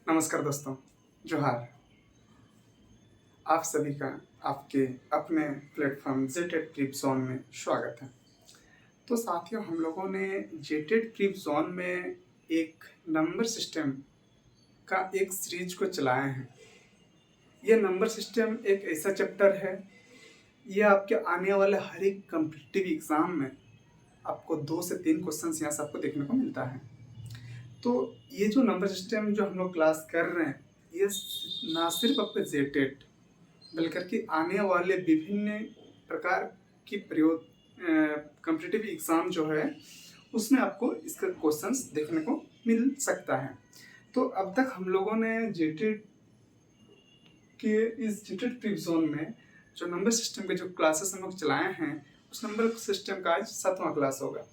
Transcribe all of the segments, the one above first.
नमस्कार दोस्तों, जोहार। आप सभी का आपके अपने प्लेटफॉर्म जेटेड क्लिप जोन में स्वागत है। तो साथियों, हम लोगों ने जेटेड क्लिप जोन में एक नंबर सिस्टम का एक सीरीज को चलाया है। यह नंबर सिस्टम एक ऐसा चैप्टर है, यह आपके आने वाले हर एक कॉम्पिटिटिव एग्जाम में आपको 2 से 3 क्वेश्चन यहाँ से आपको देखने को मिलता है। तो ये जो नंबर सिस्टम जो हम लोग क्लास कर रहे हैं, ये ना सिर्फ आपके जेटेड बल्कि आने वाले विभिन्न प्रकार की प्रयोग कॉम्पिटिटिव एग्जाम जो है उसमें आपको इसका क्वेश्चंस देखने को मिल सकता है। तो अब तक हम लोगों ने जेटेड के इस जेटेड प्रीप जोन में जो नंबर सिस्टम के जो क्लासेस हम लोग चलाए हैं, उस नंबर सिस्टम का आज 7वां क्लास होगा।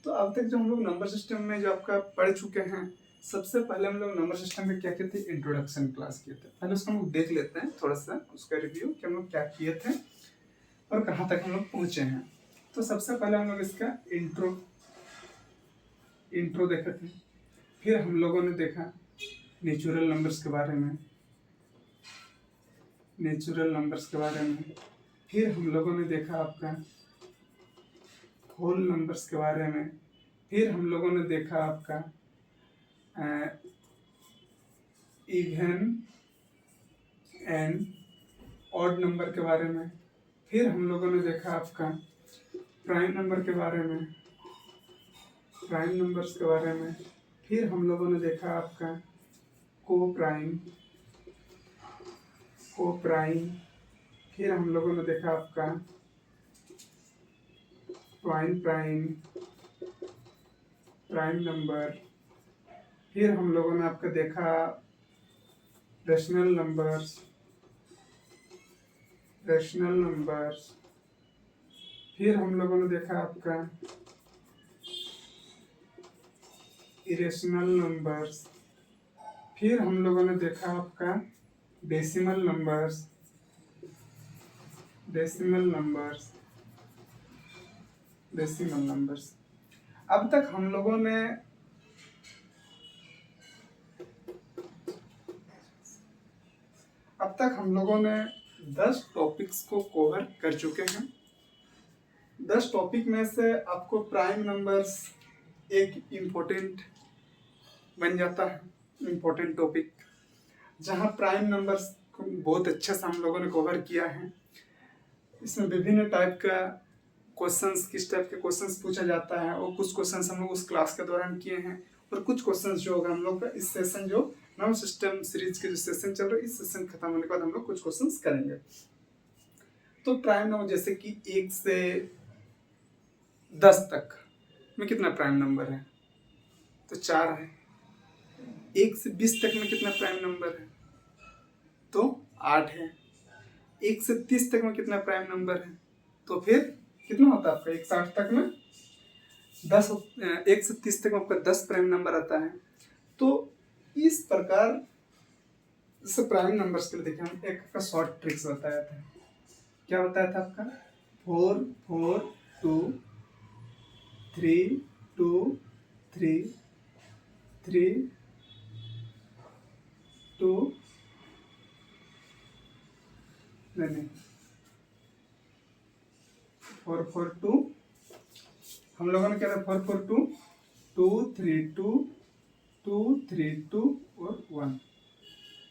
तो अब तक जो हम लोग नंबर सिस्टम में जो आपका पढ़ चुके हैं, सबसे पहले हम लोग नंबर सिस्टम में क्या किए थे, इंट्रोडक्शन क्लास किए थे। पहले उसको हम लोग देख लेते हैं, थोड़ा सा उसका रिव्यू कि हम लोग क्या किए थे और कहाँ तक हम लोग पहुँचे हैं। तो सबसे पहले हम लोग इसका इंट्रो देखे थे। फिर हम लोगों ने देखा नेचुरल नंबर्स के बारे में, फिर हम लोगों ने देखा आपका होल नंबर्स के बारे में, फिर हम लोगों ने देखा आपका इवन एंड ऑड नंबर के बारे में, फिर हम लोगों ने देखा आपका प्राइम नंबर्स के बारे में, फिर हम लोगों ने देखा आपका को प्राइम, फिर हम लोगों ने देखा आपका प्राइम नंबर, फिर हम लोगों ने आपका देखा रैशनल नंबर्स, फिर हम लोगों ने देखा आपका इरेशनल नंबर्स, फिर हम लोगों ने देखा आपका डेसिमल नंबर्स। अब तक हम लोगों ने 10 टॉपिक्स को कवर कर चुके हैं। 10 टॉपिक में से आपको प्राइम नंबर्स एक इम्पोर्टेंट बन जाता है, इम्पोर्टेंट टॉपिक, जहां प्राइम नंबर्स को बहुत अच्छे से हम लोगों ने कवर किया है। इसमें विभिन्न टाइप का क्वेश्चंस, किस टाइप के क्वेश्चंस पूछा जाता है, और कुछ क्वेश्चंस हम लोग उस क्लास के दौरान किए हैं, और कुछ क्वेश्चंस जो होगा हम लोग का इस सेशन, जो नंबर सिस्टम सीरीज के जो सेशन चल रहा है, इस सेशन खत्म होने के बाद हम लोग कुछ क्वेश्चंस करेंगे। तो प्राइम नंबर जैसे कि 1 से 10 तक में कितना प्राइम नंबर है, तो 4 है। 1 से 20 तक में कितना प्राइम नंबर है, तो 8 है। 1 से 30 तक में कितना प्राइम नंबर है, तो फिर कितना होता है आपका 160 तक में 10, 1 से 30 तक में आपका 10 प्राइम नंबर आता है। तो इस प्रकार से प्राइम नंबर्स के लिए देखिए, हम एक का शॉर्ट ट्रिक्स बताया था। क्या बताया था आपका, 4 4 2 3 2 3 3 2 नहीं 4 4 2, हम लोगों ने क्या था 4 4 2 2 3 2 2 3 2 और 1,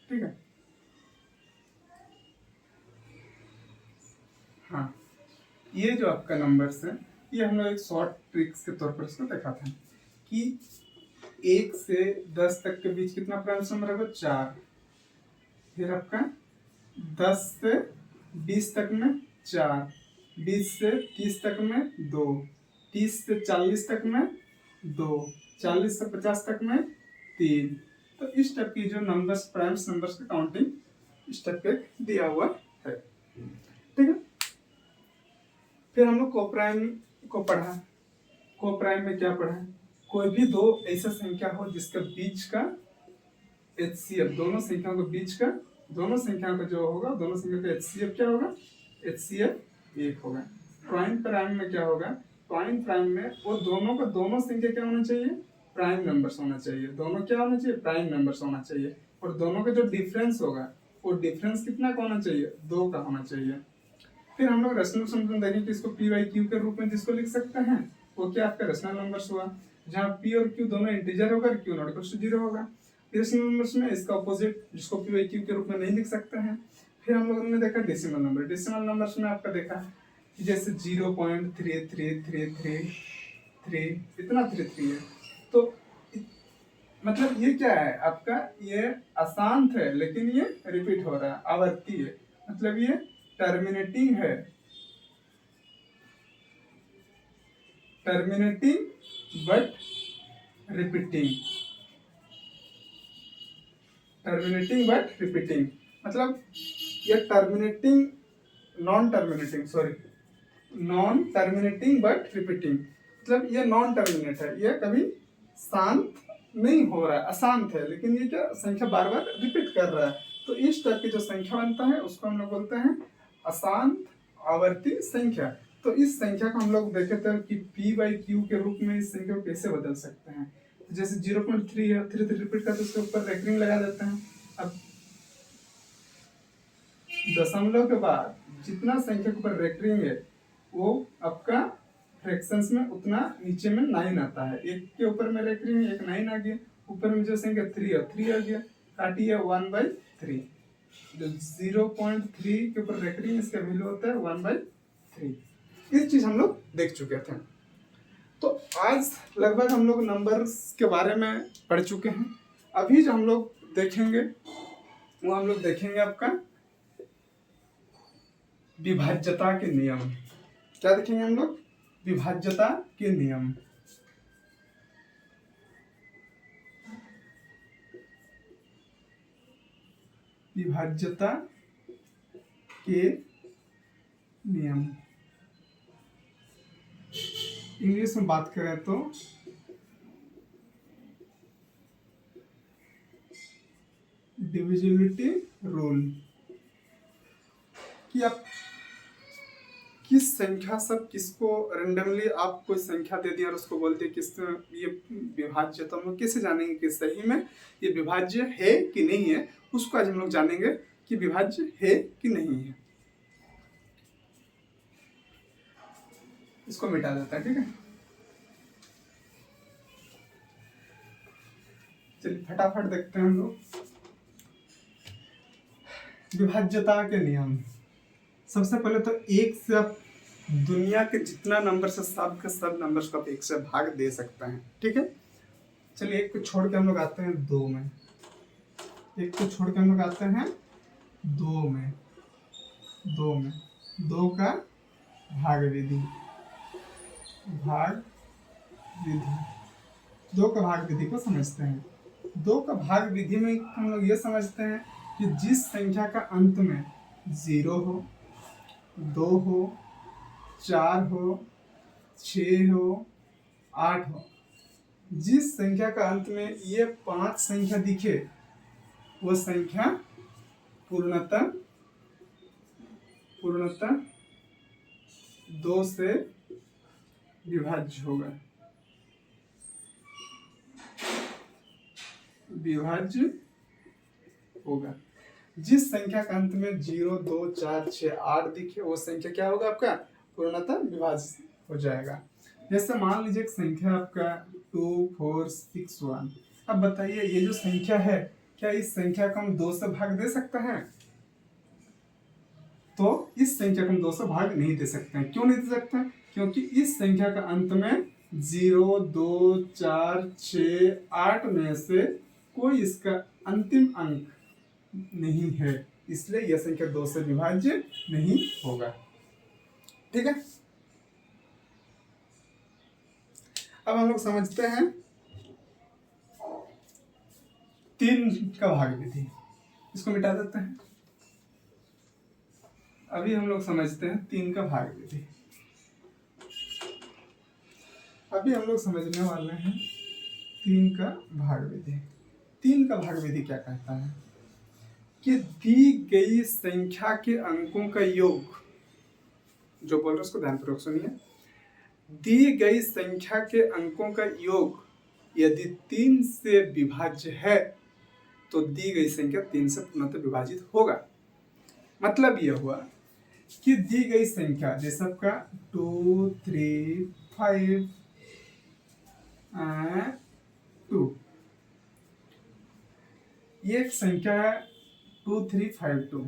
ठीक है। हाँ, ये जो आपका नंबर्स है, ये हम लोग एक शॉर्ट ट्रिक्स के तौर पर इसको देखा था कि 1 से 10 तक के बीच कितना प्राइम नंबर होगा, 4। फिर आपका 10 से 20 तक में 4, 20 से 30 तक में 2, 30 से 40 तक में 2, 40 से 50 तक में 3। तो इस टाइप की जो नंबर्स, प्राइम नंबर्स की काउंटिंग इस टाइप पे दिया हुआ है, ठीक है। फिर हम लोग कोप्राइम को पढ़ा। कोप्राइम में क्या पढ़ा, कोई भी दो ऐसा संख्या हो जिसका बीच का HCF, दोनों संख्याओं के बीच का, दोनों संख्याओं का जो होगा, दोनों संख्या का HCF क्या होगा, HCF 1 होगा। प्राइम में क्या होगा, प्राइम में वो दोनों का दोनों संख्या क्या होना चाहिए, प्राइम नंबर्स होना चाहिए। दोनों क्या होना चाहिए, प्राइम नंबर्स होना चाहिए। और दोनों का जो डिफरेंस होगा वो डिफरेंस कितना का होना चाहिए, 2 का होना चाहिए। फिर हम लोग रेशनल समीकरण देखें कि इसको पी बाई क्यू के रूप में जिसको लिख सकते हैं वो क्या आपका रेशनल नंबर्स हुआ, जहाँ पी और क्यू दोनों इंटीजर होगा, क्यू नॉट इक्वल टू 0 होगा। रेशनल नंबर्स में इसका अपोजिट जिसको पी बाई क्यू के रूप में नहीं लिख सकते हैं। फिर हम लोगों ने देखा डेसिमल नंबर, डेसिमल नंबर्स में आपका देखा कि जैसे 0.3333 इतना 33 है, तो मतलब ये क्या है आपका, ये अशांत है लेकिन ये रिपीट हो रहा है, आवर्ती है, मतलब ये टर्मिनेटिंग है, terminating but repeating, terminating but repeating, मतलब ये terminating non terminating, sorry non terminating but repeating, मतलब ये नॉन टर्मिनेट है, ये कभी शांत नहीं हो रहा है, अशांत है, लेकिन ये क्या संख्या बार बार रिपीट कर रहा है। तो इस टाइप की जो संख्या बनता है उसको हम लोग बोलते हैं अशांत आवर्ती संख्या। तो इस संख्या को हम लोग देखे थे कि p बाई क्यू के रूप में इस संख्या को कैसे बदल सकते हैं। तो जैसे 0.3 है, 3 रिपीट करते उसके ऊपर रेकरिंग लगा देते हैं। अब दशमलव के बाद जितना संख्या के ऊपर रेकरिंग है वो आपका फ्रैक्शंस में उतना नीचे में 9 आता है, एक के ऊपर में रेकरिंग एक 9 आ गया, ऊपर में जो संख्या 3 है 3 आ गया, काटिए 1/3, जो 0.3 के ऊपर रेकरिंग इसका वैल्यू होता है 1/3। इस चीज हम लोग देख चुके थे। तो आज लगभग हम लोग नंबर्स के बारे में पढ़ चुके हैं। अभी जो हम लोग देखेंगे वो हम लोग देखेंगे आपका विभाज्यता के नियम। क्या देखेंगे हम लोग, विभाज्यता के नियम। विभाज्यता के नियम इंग्लिश में बात करें तो डिविजिबिलिटी रूल, कि आप किस संख्या सब किसको रेंडमली आप कोई संख्या दे दी और उसको बोलते हैं किस ये विभाज्य, तो हम लोग कैसे जानेंगे कि सही में ये विभाज्य है कि नहीं है, उसको आज हम लोग जानेंगे कि विभाज्य है कि नहीं है। इसको मिटा देता है, ठीक है। चलिए फटाफट देखते हैं हम लोग विभाज्यता के नियम। सबसे पहले तो एक से आप दुनिया के जितना नंबर से सब के सब नंबर्स को आप एक से भाग दे सकते हैं, ठीक है। चलिए एक को छोड़ के हम लोग आते हैं 2 में, एक को छोड़ के हम लोग आते हैं 2 में, 2 का भाग विधि, भाग विधि, 2 का भाग विधि को समझते हैं। 2 का भाग विधि में हम लोग ये समझते हैं कि जिस संख्या का अंत में 0 हो, 2 हो, 4 हो, 6 हो, 8 हो, जिस संख्या का अंत में ये 5 संख्या दिखे वो संख्या पूर्णतः 2 से विभाज्य होगा, विभाज्य होगा। जिस संख्या का अंत में 0, 2, 4, 6, 8 दिखे वो संख्या क्या होगा आपका, पूर्णतः विभाज्य हो जाएगा। जैसे मान लीजिए एक संख्या आपका 2, 4, 6, 1। अब बताइए ये जो संख्या है क्या इस संख्या को हम 2 से भाग दे सकते हैं? तो इस संख्या को हम 2 से भाग नहीं दे सकते हैं। क्यों नहीं दे सकते हैं? क्योंकि इस संख्या का अंत में 0, 2, 4, 6, 8 में से कोई इसका अंतिम अंक नहीं है, इसलिए यह संख्या 2 से विभाज्य नहीं होगा, ठीक है। अब हम लोग समझते हैं 3 का भाग विधि, इसको मिटा देते हैं। अभी हम लोग समझते हैं 3 का भाग विधि। अभी हम लोग समझने वाले हैं 3 का भाग विधि। 3 का भाग विधि क्या कहता है कि दी गई संख्या के अंकों का योग, जो बोल रहे उसको ध्यानपूर्वक सुनिए, दी गई संख्या के अंकों का योग यदि 3 से विभाज्य है तो दी गई संख्या 3 से पूर्णतः विभाजित होगा। मतलब यह हुआ कि दी गई संख्या जैसे आपका 2 3 5 2, ये एक संख्या है 2 3 5 2,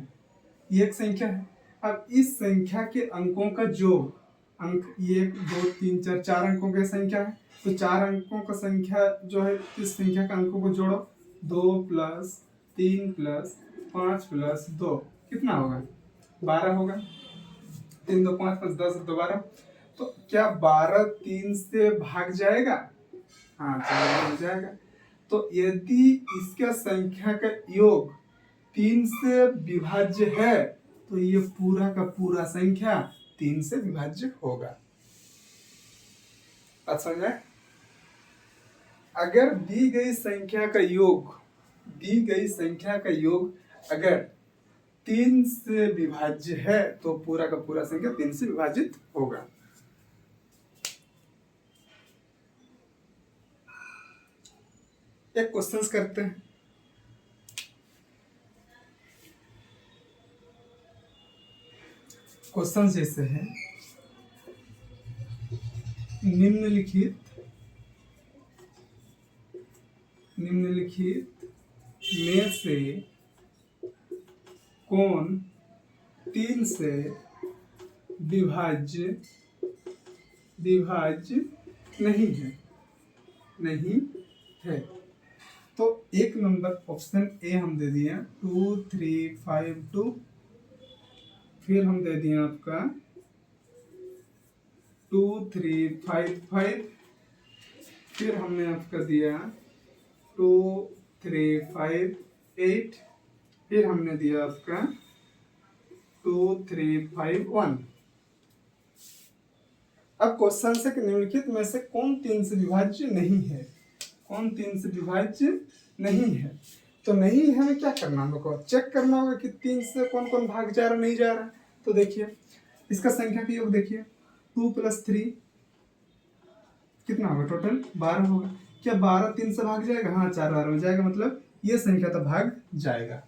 ये एक संख्या है। अब इस संख्या के अंकों का योग, अंक 1 2 3 4, 4 अंकों की संख्या है, तो 4 अंकों का संख्या जो है इस संख्या के अंकों को जोड़ो, 2 + 3 + 5 + 2 कितना होगा? 12 होगा। 3 2 5 5 10 12, तो क्या 12 3 से भाग जाएगा? हाँ, 4 हो जाएगा। तो यदि इसका संख्या का योग 3 से विभाज्य है तो ये पूरा का पूरा संख्या 3 से विभाज्य होगा। अच्छा समझ आए? अगर दी गई संख्या का योग अगर 3 से विभाज्य है तो पूरा का पूरा संख्या 3 से विभाजित होगा। एक क्वेश्चंस करते हैं। क्वेश्चन जैसे है, निम्नलिखित में से कौन 3 से विभाज्य नहीं है। तो एक नंबर ऑप्शन ए हम दे दिए 2 3 5 2, फिर हम दे दिए आपका 2 3 5 5, फिर हमने आपका दिया 2 3 5 8, फिर हमने दिया आपका 2 3 5 1। अब क्वेश्चन से निम्नलिखित में से कौन 3 से विभाज्य नहीं है? कौन 3 से विभाज्य नहीं है? तो नहीं है, हमें क्या करना, हम लोग को चेक करना होगा कि 3 से कौन कौन भाग जा रहा नहीं जा रहा। तो देखिए इसका संख्या का योग देखिए, 2 + 3 कितना होगा? टोटल 12 होगा। क्या 12 3 से भाग जाएगा? हाँ, 4 बार हो जाएगा, मतलब ये संख्या तो भाग जाएगा।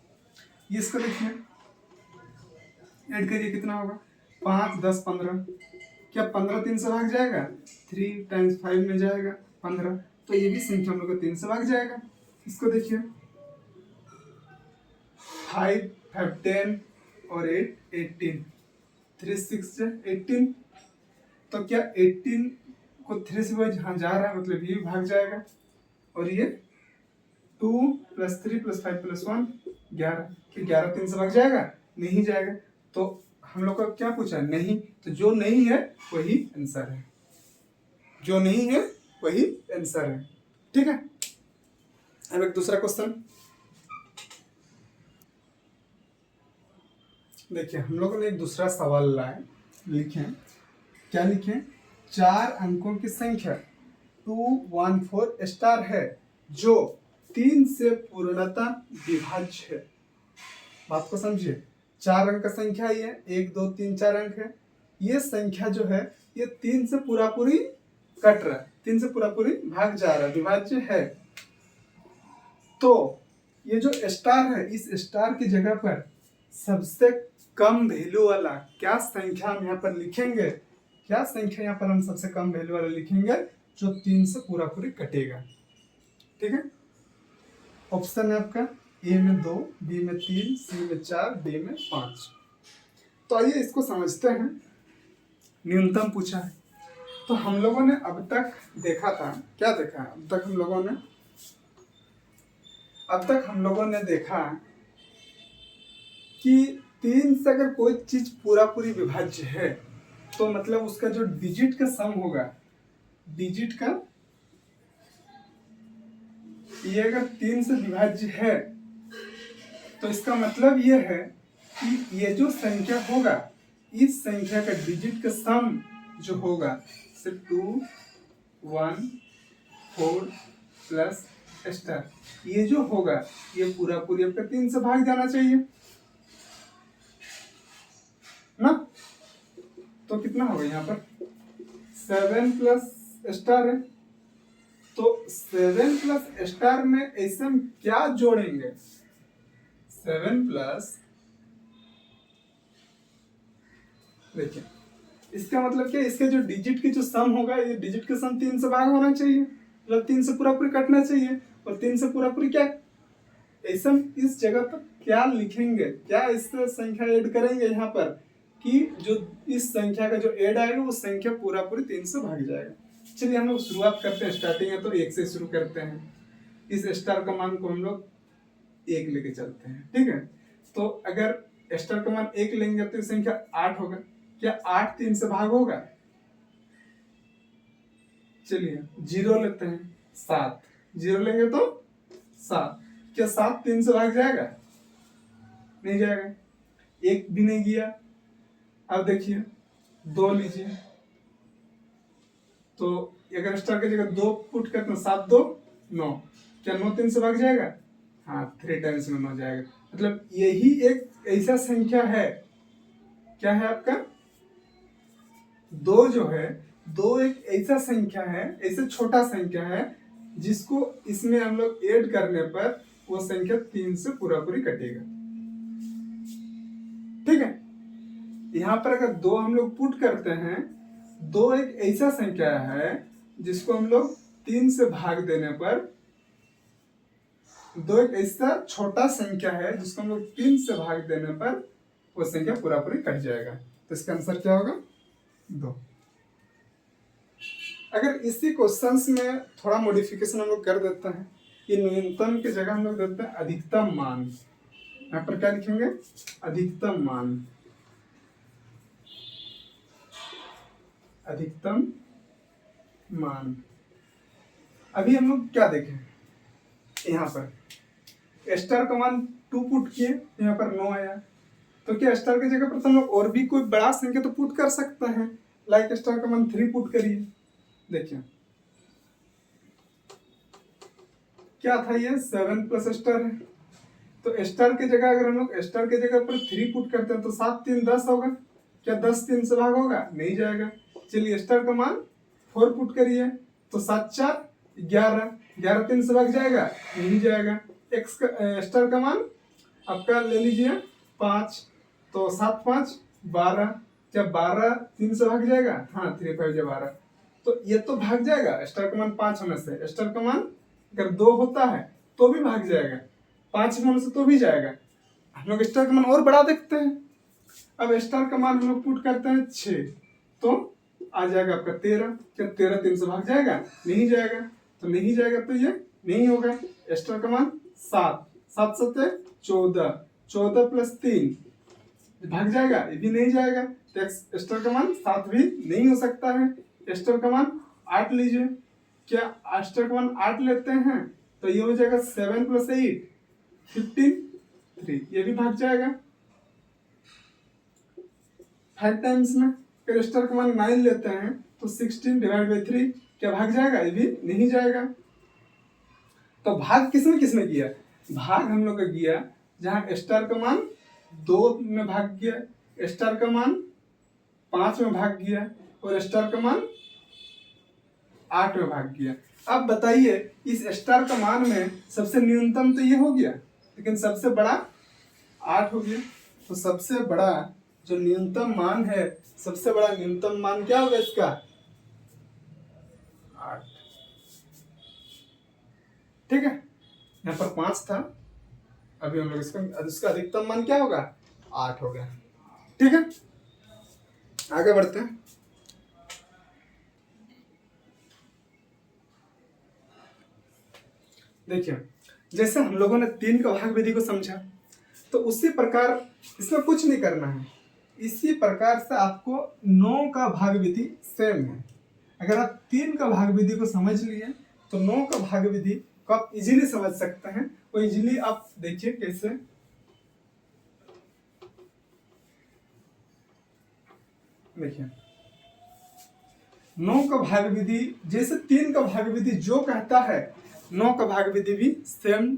ये इसको देखिए, ऐड करिए कितना होगा? 5 10 15। क्या 15 3 से भाग जाएगा? 3 × 5 में जाएगा 15, तो ये भी संख्या हम लोग का 3 से भाग जाएगा। इसको देखिए, 5 5 10 और 8 18, 3 6 18। तो क्या 18 को 3 से हाँ जा रहा है, मतलब ये भी भाग जाएगा। और ये 2 + 3 + 5 + 1 11, फिर 11 3 से भाग जाएगा? नहीं जाएगा। तो हम लोग का क्या पूछा? नहीं। तो जो नहीं है वही आंसर है, जो नहीं है वही आंसर है। ठीक है। अब एक दूसरा क्वेश्चन देखिए, हम लोगों ने एक दूसरा सवाल लाए, लिखे, क्या लिखे? 4 अंकों की संख्या 214 है जो 3 से पूर्णतः विभाज्य है। बात को समझिए, 4 अंक का संख्या ही है, 1 2 3 4 अंक है। ये संख्या जो है ये 3 से पूरा पूरी कट रहा है, 3 से पूरा पूरी भाग जा रहा है, विभाज्य है। तो ये जो स्टार है, इस स्टार की जगह पर सबसे कम वैल्यू वाला क्या संख्या हम यहाँ पर लिखेंगे? क्या संख्या यहाँ पर हम सबसे कम वैल्यू वाला लिखेंगे जो 3 से पूरा पूरी कटेगा? ठीक है। ऑप्शन है आपका ए में 2, बी में 3, सी में 4, डी में 5। तो आइए इसको समझते हैं। न्यूनतम पूछा है, तो हम लोगों ने अब तक देखा था, क्या देखा है अब तक हम लोगों ने देखा कि 3 से अगर कोई चीज पूरा पूरी विभाज्य है तो मतलब उसका जो डिजिट का सम होगा, डिजिट का, ये अगर 3 से विभाज्य है तो इसका मतलब ये है कि ये जो संख्या होगा, इस संख्या का डिजिट का सम जो होगा सिर्फ 2 1 4 प्लस स्टार, ये जो होगा ये पूरा पूरी आपका 3 से भाग जाना चाहिए ना। तो कितना होगा यहाँ पर? 7 प्लस स्टार है, तो 7 प्लस स्टार में ऐसे हम क्या जोड़ेंगे? 7 प्लस, देखिए इसका मतलब क्या, इसके जो डिजिट की जो सम होगा, ये डिजिट का सम 3 से भाग होना चाहिए, मतलब 3 से पूरा पूरी कटना चाहिए। और 3 से पूरा पूरी क्या, ऐसे हम इस जगह पर क्या लिखेंगे, क्या इस संख्या ऐड करेंगे यहाँ पर कि जो इस संख्या का जो ऐड आएगा वो संख्या पूरा पूरी 3 से भाग जाएगा। चलिए हम लोग शुरुआत करते हैं, स्टार्टिंग है तो 1 से शुरू करते हैं। इस स्टार का मान को हम लोग 1 लेके चलते हैं, ठीक है। तो अगर स्टार का मान 1 लेंगे तो ये संख्या 8 होगा। क्या 8 3 से भाग होगा? चलिए 0 लेते हैं, 7, 0 लेंगे तो 7। क्या 7 3 से भाग जाएगा? नहीं जाएगा। 1 भी नहीं गया। अब देखिए 2 लीजिए, तो अगर स्टार की जगह 2 पुट करते हैं, 7 2 9, क्या 9 3 से भाग जाएगा? हाँ, 3 टाइम्स में 9 जाएगा। मतलब यही एक ऐसा संख्या है, क्या है आपका, 2 जो है, 2 एक ऐसा संख्या है, ऐसे छोटा संख्या है जिसको इसमें हम लोग ऐड करने पर वो संख्या 3 से पूरा पूरी कटेगा, ठीक है। यहाँ पर अगर 2 हम लोग पुट करते हैं, 2 एक ऐसा संख्या है जिसको हम लोग 3 से भाग देने पर, 2 एक ऐसा छोटा संख्या है जिसको हम लोग 3 से भाग देने पर वो संख्या पूरा पूरी कट जाएगा। तो इसका आंसर क्या होगा? 2। अगर इसी क्वेश्चंस में थोड़ा मॉडिफिकेशन हम लोग कर देते हैं, ये न्यूनतम की जगह हम लोग देते हैं अधिकतम मान। यहाँ पर क्या लिखेंगे? अधिकतम मान। अधिकतम मान। अभी हम लोग क्या देखें, यहाँ पर स्टार का मान 2 पुट किए, यहाँ पर 9 आया। तो क्या स्टार की जगह पर तो हम लोग और भी कोई बड़ा संख्या तो पुट कर सकते हैं, लाइक स्टार का मान 3 पुट करिए। देखिए क्या था, ये 7 प्लस स्टार है। तो स्टार की जगह अगर हम लोग स्टार की जगह पर 3 पुट करते हैं तो 7 3 10 होगा। क्या 10 3 से भाग होगा? नहीं जाएगा। चलिए स्टार का मान 4 पुट करिए, तो 7 4 11, 11 3 से भाग जाएगा? नहीं जाएगा। एक्स का स्टार का मान आपका ले लीजिए 5, तो 7 5 12, क्या 12 3 से भाग जाएगा? हाँ, 3 5 12, तो ये तो भाग जाएगा। स्टार का मान 5 होने से स्टार का मान अगर 2 होता है तो भी भाग जाएगा, 5 होने से तो भी जाएगा। हम लोग स्टार का मान और बढ़ा देखते हैं। अब स्टार का मान हम लोग पुट करते हैं 6, तो आ जाएगा आपका 13। क्या 13 3 से भाग जाएगा? नहीं जाएगा। तो नहीं जाएगा तो ये नहीं होगा। स्टार का मान 7, 7 7 14, 14 प्लस 3 भाग जाएगा? ये भी नहीं जाएगा। तो स्टार का मान 7 भी नहीं हो सकता है। स्टार का मान 8 लीजिए। क्या स्टार का मान 8 लेते हैं तो ये हो जाएगा 7 प्लस 8 15 3, ये भी भाग जाएगा 5 टाइम्स में। फिर स्टार का मान 9 लेते हैं तो 16 डिवाइड बाई 3, क्या भाग जाएगा? ये भी नहीं जाएगा। तो भाग किसने किसने किया? भाग हम लोग का किया जहां स्टार का मान 2 में भाग गया, स्टार का मान 5 में भाग गया, और स्टार का मान 8 में भाग गया। अब बताइए इस स्टार का मान में सबसे न्यूनतम तो ये हो गया, लेकिन सबसे बड़ा 8 हो गया। तो सबसे बड़ा जो न्यूनतम मान है, सबसे बड़ा न्यूनतम मान क्या होगा इसका? 8, ठीक है। यहाँ पर 5 था, अभी हम लोग इसका अधिकतम मान क्या होगा? 8 होगा, ठीक है। आगे बढ़ते हैं। देखिए जैसे हम लोगों ने 3 का भाग विधि को समझा, तो उसी प्रकार इसमें कुछ नहीं करना है, इसी प्रकार से आपको 9 का भाग विधि सेम है। अगर आप 3 का भाग विधि को समझ लिए तो 9 का भाग विधि को आप इजीली समझ सकते हैं। वो इजीली आप देखिए कैसे। देखिए 9 का भाग विधि जैसे 3 का भाग विधि जो कहता है, 9 का भाग विधि भी सेम,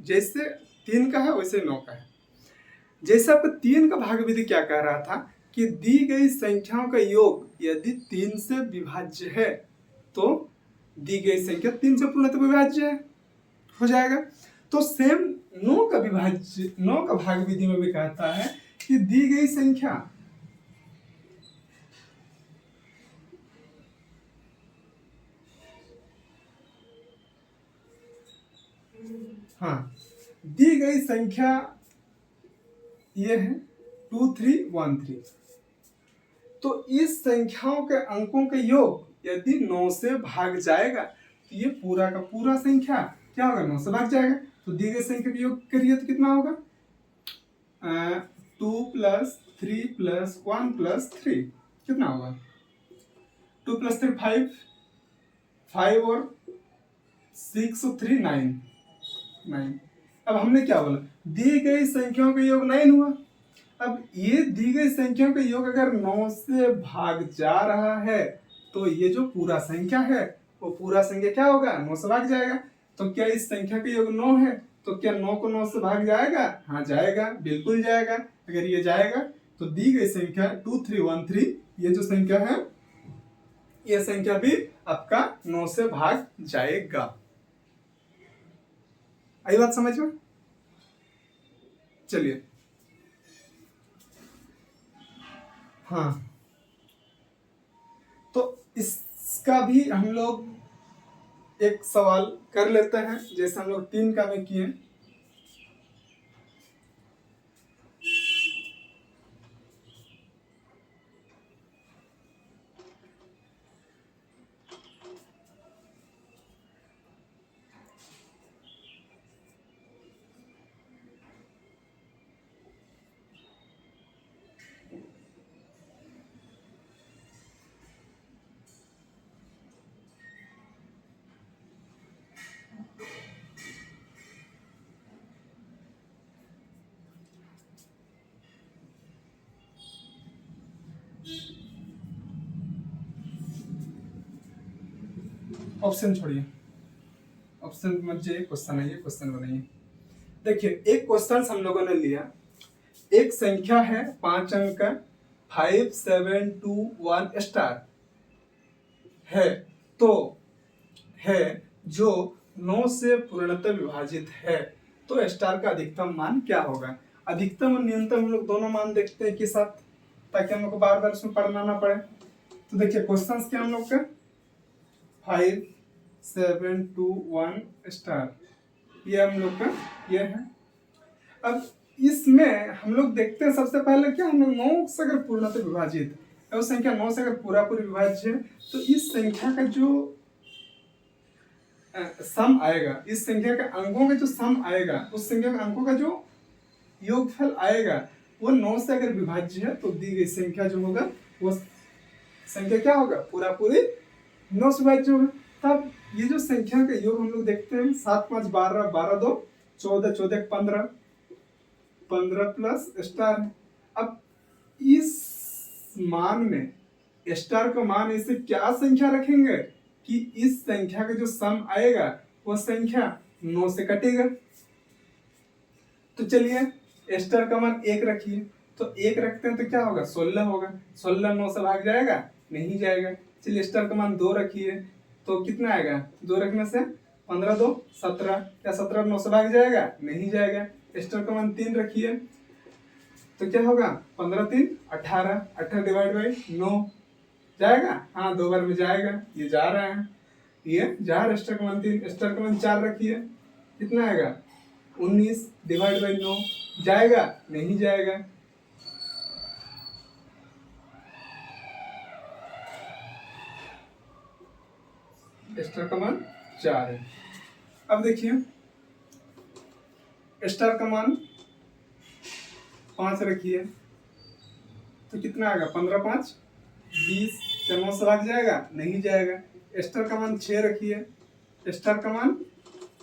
जैसे 3 का है वैसे 9 का है। जैसे आपका 3 का भाग विधि क्या कह रहा था कि दी गई संख्याओं का योग यदि 3 से विभाज्य है तो दी गई संख्या 3 से पूर्णतः विभाज्य हो जाएगा। तो सेम 9 का भाग विधि में भी कहता है कि दी गई संख्या दी गई संख्या ये है 2313। तो इस संख्याओं के अंकों के योग यदि 9 से भाग जाएगा तो ये पूरा का पूरा संख्या क्या होगा, 9 से भाग जाएगा। तो दी गई संख्या का योग करिए तो कितना होगा, 2 + 3 + 1 + 3 कितना होगा, 2 + 3 5, 5 और 6 और 3 9। अब हमने क्या बोला, दी गई संख्याओं का योग 9 हुआ। अब ये दी गई संख्याओं का योग अगर 9 से भाग जा रहा है तो ये जो पूरा संख्या है वो पूरा संख्या क्या होगा, 9 से भाग जाएगा। तो क्या इस संख्या का योग 9 है, तो क्या 9 को 9 से भाग जाएगा, हाँ जाएगा, बिल्कुल जाएगा। अगर ये जाएगा तो दी गई संख्या 2313 ये जो संख्या है ये संख्या भी आपका 9 से भाग जाएगा। आई बात समझ में? चलिए हाँ, तो इसका भी हम लोग एक सवाल कर लेते हैं, जैसे हम लोग 3 का में किए। ऑप्शन छोड़िए, ऑप्शन मत जाइए, क्वेश्चन आइए, क्वेश्चन बनाइए। देखिए एक क्वेश्चन हम लोगों ने लिया, एक संख्या है 5 अंक का 5721 स्टार है, तो है जो 9 से पूर्णतः विभाजित है, तो स्टार का अधिकतम मान क्या होगा। अधिकतम और न्यूनतम हम लोग दोनों मान देखते हैं कि साथ, ताकि हम लोग को बार बार उसमें पढ़ना ना पड़े। तो देखिए क्वेश्चन क्या हम लोग का, 5721 स्टार ये हम लोग का ये है। अब इसमें हम लोग देखते हैं सबसे पहले क्या, हम लोग 9 से अगर पूर्णतः विभाजित है, उस संख्या 9 से अगर पूरी विभाज्य है, तो इस संख्या का जो सम आएगा, इस संख्या के अंकों का जो सम आएगा, उस संख्या के अंकों का जो योगफल आएगा वो 9 से अगर विभाज्य है, तो दी गई संख्या जो होगा वो संख्या क्या होगा, पूरी 9 से विभाज्य होगा। तब ये जो संख्या का योग हम लोग देखते हैं, 7 5 12, 12 2 14, 14 15, 15 प्लस स्टार है। अब इस मान में स्टार का मान इसे क्या संख्या रखेंगे कि इस संख्या का जो सम आएगा वो संख्या 9 से कटेगा। तो चलिए स्टार का मान 1 रखिए, तो 1 रखते हैं तो क्या होगा, 16 होगा। 16 9 से भाग जाएगा, नहीं जाएगा। चलिए स्टार का मान 2 रखिए, तो कितना आएगा, 2 रखने से 15 2 17, क्या 17 9 से भाग जाएगा, नहीं जाएगा। स्टार का मान 3 रखिए, तो क्या होगा, 15 3 18, 18 डिवाइड बाई 9 जाएगा, हाँ 2 बार में जाएगा, ये जा रहा है, ये जा रहा है। स्टार का मान 3, स्टार का मान 4 रखिए, कितना आएगा, 19 डिवाइड बाई 9 जाएगा, नहीं जाएगा। स्टार का मान 4 है। अब देखिए स्टार का मान 5 रखिए, तो कितना आएगा, 15 5 20, क्या 9 से भाग जाएगा, नहीं जाएगा। स्टार का मान 6 रखिए, स्टार का मान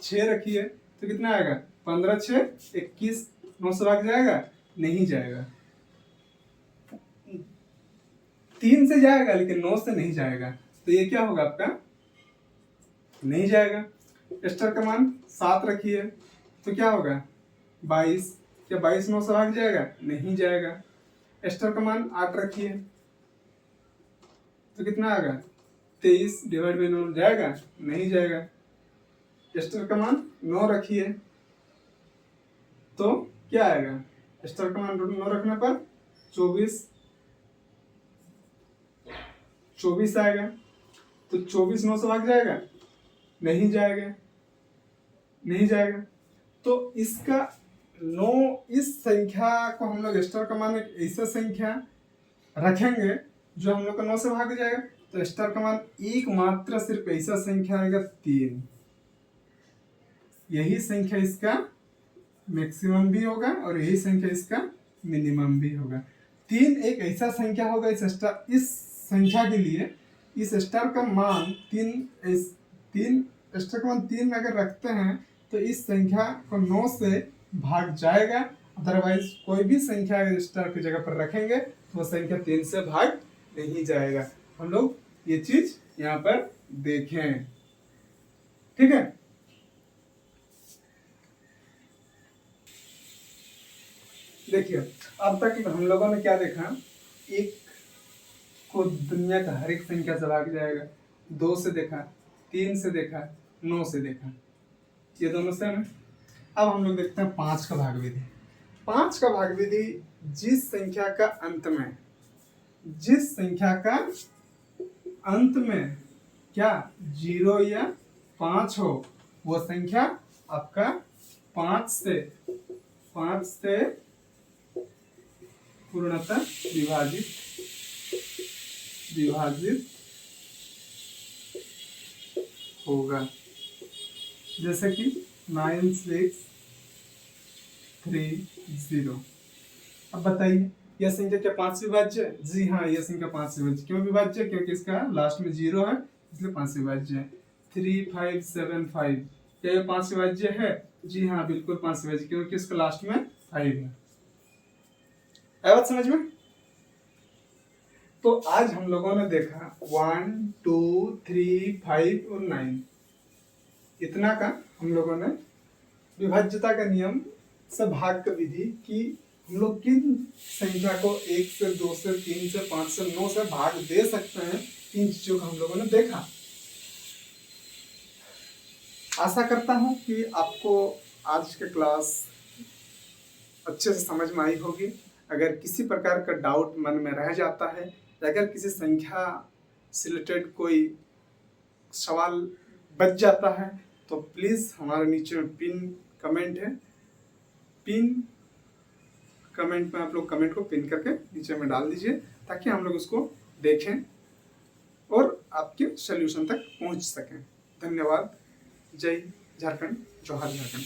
6 रखिए, तो कितना आएगा, 15 6 21, 9 से भाग जाएगा, नहीं जाएगा। 3 से जाएगा लेकिन 9 से नहीं जाएगा, तो ये क्या होगा आपका, नहीं जाएगा। स्टार का मान 7 रखिए, तो क्या होगा 22, क्या 22 9 से भाग जाएगा, नहीं जाएगा। स्टार का मान 8 रखिए, तो कितना आएगा 23 डिवाइड बाई 9 जाएगा? नहीं जाएगा। स्टार का मान 9 रखिए तो क्या आएगा? स्टार का मान 9 रखने पर 24 आएगा। तो 24 9 से भाग जाएगा? नहीं जाएगा, नहीं जाएगा। तो इसका 9, इस संख्या को हम लोग स्टार का मान एक ऐसा संख्या रखेंगे जो हम लोग का 9 से भाग जाएगा। तो स्टार का मान एक मात्र सिर्फ ऐसा संख्या आएगा 3। यही संख्या इसका मैक्सिमम भी होगा और यही संख्या इसका मिनिमम भी होगा। 3 एक ऐसा संख्या होगा इस संख्या के लिए, इस स्टार का मान 3 स्टार का मान 3 अगर रखते हैं तो इस संख्या को 9 से भाग जाएगा। अदरवाइज कोई भी संख्या अगर स्टार की जगह पर रखेंगे तो वो संख्या 3 से भाग नहीं जाएगा। हम लोग ये चीज यहाँ पर देखें, ठीक है। देखिए अब तक हम लोगों ने क्या देखा, एक को दुनिया का हर एक संख्या से भाग जाएगा, 2 से देखा, 3 से देखा, 9 से देखा, ये दोनों सेम है। अब हम लोग देखते हैं 5 का भाग विधि। 5 का भाग विधि जिस संख्या का अंत में क्या 0 या 5 हो, वो संख्या आपका 5 से पूर्णतः विभाजित होगा। जैसे कि 9630। अब बताइए यह संख्या क्या 5 से विभाज्य है? जी हाँ, यह संख्या 5 से विभाज्य। क्यों विभाज्य? क्योंकि इसका लास्ट में 0 है, इसलिए 5 से विभाज्य है। 3575, क्या यह 5 से विभाज्य है? जी हाँ, बिल्कुल 5 से विभाज्य, क्योंकि इसका लास्ट में 5 है। आया बात समझ में? तो आज हम लोगों ने देखा 1 2 3 5 और 9, इतना का हम लोगों ने विभाज्यता का नियम से भाग का विधि कि हम लोग किन संख्या को 1 से 2 से 3 से 5 से 9 से भाग दे सकते हैं। इन चीजों को हम लोगों ने देखा। आशा करता हूं कि आपको आज के क्लास अच्छे से समझ में आई होगी। अगर किसी प्रकार का डाउट मन में रह जाता है, अगर किसी संख्या से रिलेटेड कोई सवाल बच जाता है, तो प्लीज़ हमारे नीचे में पिन कमेंट है, पिन कमेंट में आप लोग कमेंट को पिन करके नीचे में डाल दीजिए, ताकि हम लोग उसको देखें और आपके सॉल्यूशन तक पहुंच सकें। धन्यवाद। जय झारखंड, जोहार झारखंड।